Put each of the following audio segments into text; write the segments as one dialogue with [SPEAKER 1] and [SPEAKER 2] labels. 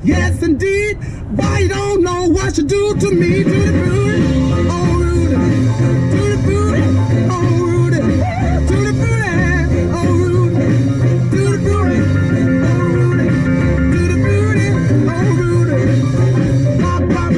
[SPEAKER 1] Yes, indeed. Why you don't know what you do to me, to the booty, oh Rudy, to the booty, oh Rudy, to the booty, oh Rudy, to the booty, oh Rudy, to the booty, oh Rudy. Bop, bop,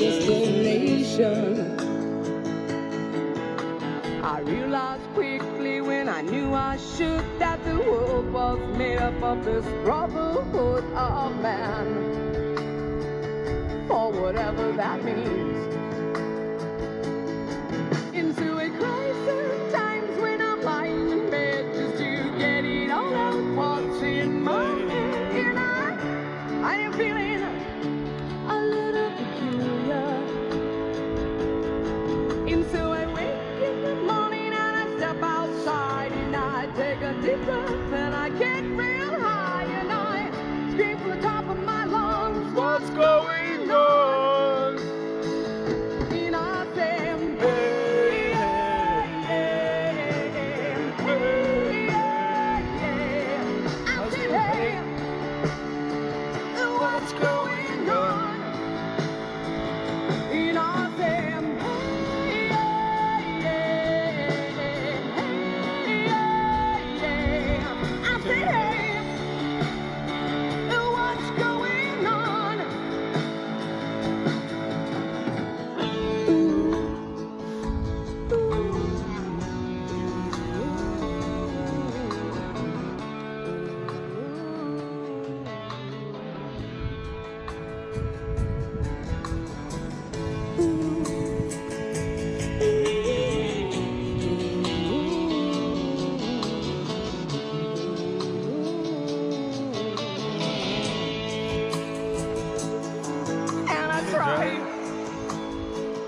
[SPEAKER 1] destination. I realized quickly when I knew I should that the world was made up of this brotherhood of man, or whatever that means. Into a crisis times when I'm lying in bed just to get it all out what's in my head, and I am feeling a little peculiar. And so I wake in the morning and I step outside and I take a deep breath and I get real high and I scream from the top of my lungs, what's going on? And I say, hey, hey, hey, hey, hey. I say, hey, what's going on? And I say,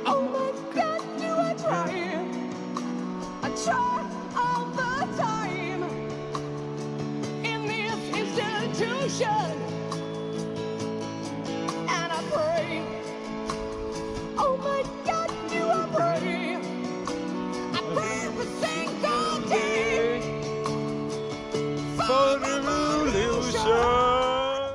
[SPEAKER 1] oh my God, do I try? I try all the time in this institution, and I pray. Oh my God, do I pray? I pray every single day for the revolution.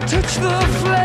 [SPEAKER 1] Touch the flame.